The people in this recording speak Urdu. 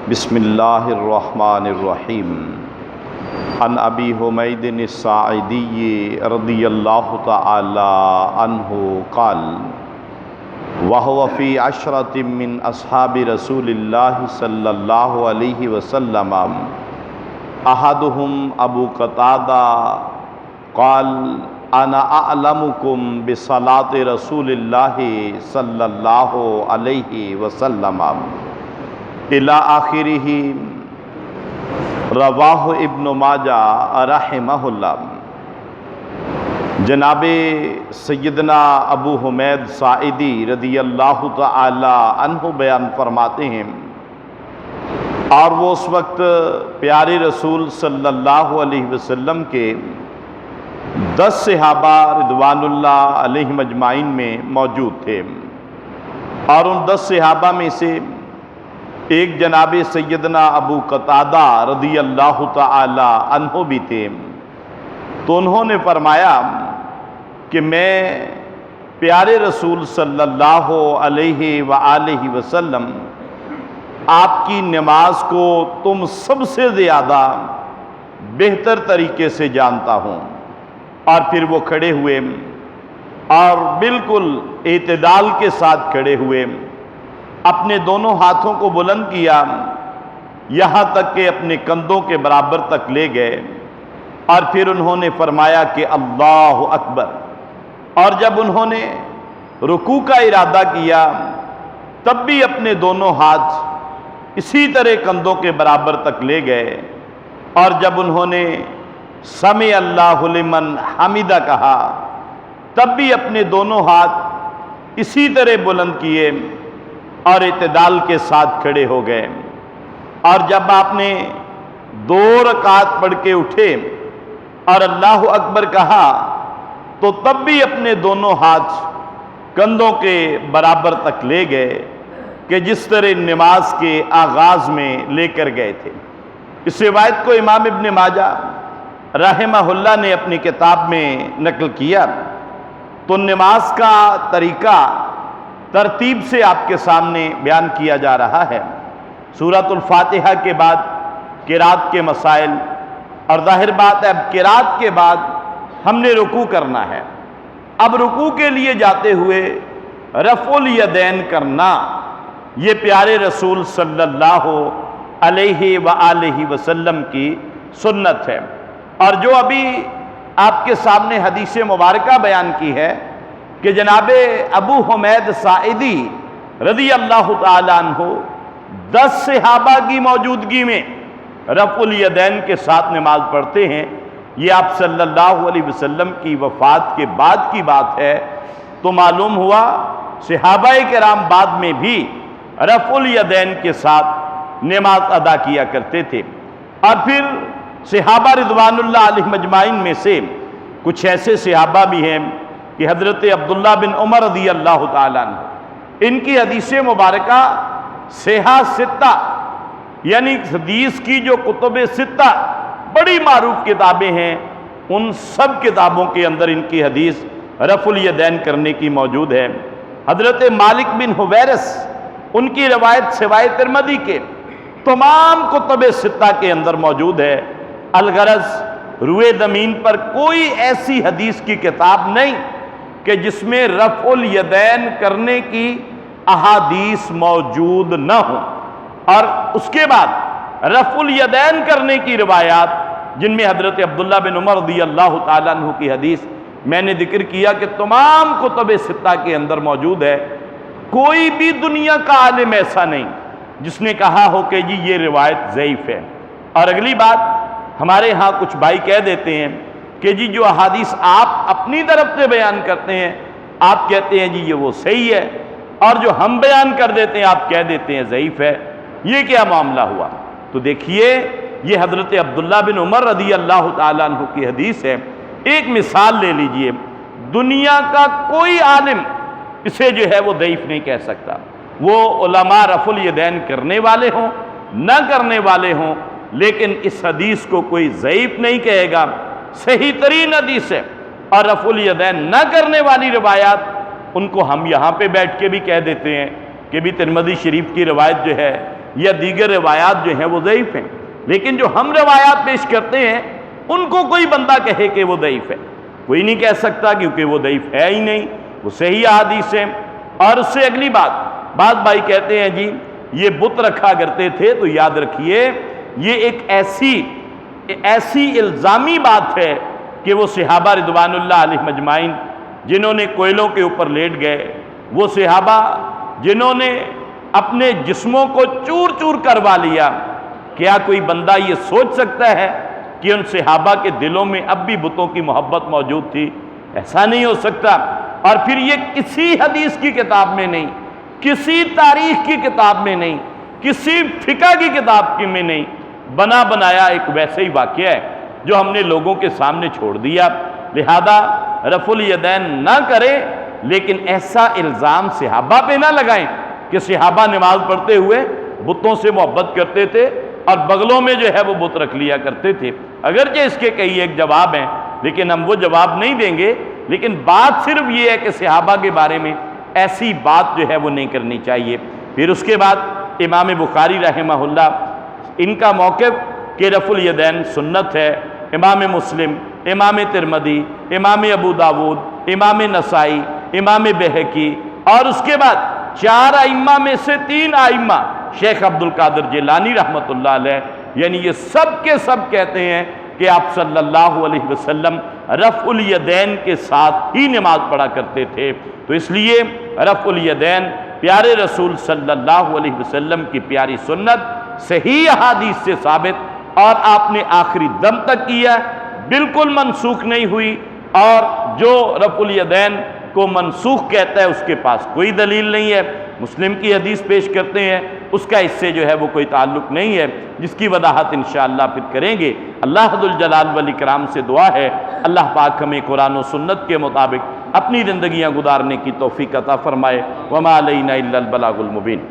بسم اللہ الرحمن الرحیم عن ابی حمید الساعدی رضی اللہ تعالی عنہ قال وهو فی عشرۃ من اصحاب رسول اللہ صلی اللہ علیہ وسلم احدهم ابو قتادہ قال انا اعلمکم بصلاۃ رسول اللہ صلی اللہ علیہ وسلم الی آخرہ رواہ ابن ماجہ رحمہ اللہ۔ جناب سیدنا ابو حمید ساعدی رضی اللہ تعالی عنہ بیان فرماتے ہیں، اور وہ اس وقت پیارے رسول صلی اللہ علیہ وسلم کے 10 صحابہ رضوان اللہ علیہم اجمعین میں موجود تھے، اور ان 10 صحابہ میں سے ایک جناب سیدنا ابو قتادہ رضی اللہ تعالی عنہ بھی تھے۔ تو انہوں نے فرمایا کہ میں پیارے رسول صلی اللہ علیہ وآلہ وسلم آپ کی نماز کو تم سب سے زیادہ بہتر طریقے سے جانتا ہوں۔ اور پھر وہ کھڑے ہوئے اور بالکل اعتدال کے ساتھ کھڑے ہوئے، اپنے دونوں ہاتھوں کو بلند کیا یہاں تک کہ اپنے کندھوں کے برابر تک لے گئے، اور پھر انہوں نے فرمایا کہ اللہ اکبر۔ اور جب انہوں نے رکوع کا ارادہ کیا تب بھی اپنے دونوں ہاتھ اسی طرح کندھوں کے برابر تک لے گئے، اور جب انہوں نے سمع اللہ لمن حمدہ کہا تب بھی اپنے دونوں ہاتھ اسی طرح بلند کیے اور اعتدال کے ساتھ کھڑے ہو گئے۔ اور جب آپ نے 2 رکعت پڑھ کے اٹھے اور اللہ اکبر کہا تو تب بھی اپنے دونوں ہاتھ کندھوں کے برابر تک لے گئے کہ جس طرح نماز کے آغاز میں لے کر گئے تھے۔ اس روایت کو امام ابن ماجہ رحمہ اللہ نے اپنی کتاب میں نقل کیا۔ تو نماز کا طریقہ ترتیب سے آپ کے سامنے بیان کیا جا رہا ہے۔ سورۃ الفاتحہ کے بعد قرات کے مسائل، اور ظاہر بات ہے اب قرات کے بعد ہم نے رکوع کرنا ہے۔ اب رکوع کے لیے جاتے ہوئے رفع الیدین کرنا یہ پیارے رسول صلی اللہ علیہ وآلہ وسلم کی سنت ہے۔ اور جو ابھی آپ کے سامنے حدیث مبارکہ بیان کی ہے کہ جناب ابو حمید ساعدی رضی اللہ تعالی عنہ 10 صحابہ کی موجودگی میں رفع الیدین کے ساتھ نماز پڑھتے ہیں، یہ آپ صلی اللہ علیہ وسلم کی وفات کے بعد کی بات ہے۔ تو معلوم ہوا صحابہ کرام بعد میں بھی رفع الیدین کے ساتھ نماز ادا کیا کرتے تھے۔ اور پھر صحابہ رضوان اللہ علیہم اجمعین میں سے کچھ ایسے صحابہ بھی ہیں کہ حضرت عبداللہ بن عمر رضی اللہ تعالیٰ عنہ، ان کی حدیث مبارکہ صحیح 6 یعنی حدیث کی جو کتب 6 بڑی معروف کتابیں ہیں، ان سب کتابوں کے اندر ان کی حدیث رفع الیدین کرنے کی موجود ہے۔ حضرت مالک بن حویرث، ان کی روایت سوائے ترمذی کے تمام کتب 6 کے اندر موجود ہے۔ الغرض روئے زمین پر کوئی ایسی حدیث کی کتاب نہیں کہ جس میں رفع الیدین کرنے کی احادیث موجود نہ ہوں۔ اور اس کے بعد رفع الیدین کرنے کی روایات جن میں حضرت عبداللہ بن عمر رضی اللہ تعالیٰ عنہ کی حدیث میں نے ذکر کیا کہ تمام کتب 6 کے اندر موجود ہے۔ کوئی بھی دنیا کا عالم ایسا نہیں جس نے کہا ہو کہ جی یہ روایت ضعیف ہے۔ اور اگلی بات، ہمارے ہاں کچھ بھائی کہہ دیتے ہیں کہ جی جو احادیث آپ اپنی طرف سے بیان کرتے ہیں آپ کہتے ہیں جی یہ وہ صحیح ہے، اور جو ہم بیان کر دیتے ہیں آپ کہہ دیتے ہیں ضعیف ہے۔ یہ کیا معاملہ ہوا؟ تو دیکھیے یہ حضرت عبداللہ بن عمر رضی اللہ تعالیٰ عنہ کی حدیث ہے۔ ایک مثال لے لیجئے، دنیا کا کوئی عالم اسے جو ہے وہ ضعیف نہیں کہہ سکتا، وہ علماء رفع الیدین کرنے والے ہوں نہ کرنے والے ہوں، لیکن اس حدیث کو کوئی ضعیف نہیں کہے گا، صحیح ترین حدیث ہے۔ اور رفع الیدین نہ کرنے والی روایات ان کو ہم یہاں پہ بیٹھ کے بھی کہہ دیتے ہیں کہ بھی ترمذی شریف کی روایت جو ہے یا دیگر روایات جو ہیں وہ ضعیف ہیں، لیکن جو ہم روایات پیش کرتے ہیں ان کو کوئی بندہ کہے کہ وہ ضعیف ہے، کوئی نہیں کہہ سکتا، کیونکہ وہ ضعیف ہے ہی نہیں، وہ صحیح احادیث ہیں۔ اور اس سے اگلی بات، بعض بھائی کہتے ہیں جی یہ بت رکھا کرتے تھے، تو یاد رکھیے یہ ایک ایسی الزامی بات ہے کہ وہ صحابہ رضوان اللہ علیہم اجمعین جنہوں نے کوئلوں کے اوپر لیٹ گئے، وہ صحابہ جنہوں نے اپنے جسموں کو چور چور کروا لیا، کیا کوئی بندہ یہ سوچ سکتا ہے کہ ان صحابہ کے دلوں میں اب بھی بتوں کی محبت موجود تھی؟ ایسا نہیں ہو سکتا۔ اور پھر یہ کسی حدیث کی کتاب میں نہیں، کسی تاریخ کی کتاب میں نہیں، کسی فقہ کی کتاب میں نہیں، بنا بنایا ایک ویسے ہی واقعہ ہے جو ہم نے لوگوں کے سامنے چھوڑ دیا۔ لہذا رفع الیدین نہ کریں، لیکن ایسا الزام صحابہ پہ نہ لگائیں کہ صحابہ نماز پڑھتے ہوئے بتوں سے محبت کرتے تھے اور بغلوں میں جو ہے وہ بت رکھ لیا کرتے تھے۔ اگرچہ اس کے کئی ایک جواب ہیں، لیکن ہم وہ جواب نہیں دیں گے، لیکن بات صرف یہ ہے کہ صحابہ کے بارے میں ایسی بات جو ہے وہ نہیں کرنی چاہیے۔ پھر اس کے بعد امام بخاری رحمہ اللہ، ان کا موقف کہ رفع الیدین سنت ہے، امام مسلم، امام ترمذی، امام ابو داود، امام نسائی، امام بہقی، اور اس کے بعد 4 ائمہ میں سے 3 ائمہ شیخ عبد القادر جیلانی رحمۃ اللہ علیہ، یعنی یہ سب کے سب کہتے ہیں کہ آپ صلی اللہ علیہ وسلم رفع الیدین کے ساتھ ہی نماز پڑھا کرتے تھے۔ تو اس لیے رفع الیدین پیارے رسول صلی اللہ علیہ وسلم کی پیاری سنت، صحیح احادیث سے ثابت، اور آپ نے آخری دم تک کیا، بالکل منسوخ نہیں ہوئی۔ اور جو رفع الیدین کو منسوخ کہتا ہے اس کے پاس کوئی دلیل نہیں ہے۔ مسلم کی حدیث پیش کرتے ہیں، اس کا اس سے جو ہے وہ کوئی تعلق نہیں ہے، جس کی وضاحت انشاءاللہ پھر کریں گے۔ اللہ ذوالجلال والاکرام سے دعا ہے اللہ پاک ہمیں قرآن و سنت کے مطابق اپنی زندگیاں گزارنے کی توفیق عطا فرمائے۔ وما علینا الا البلاغ المبین۔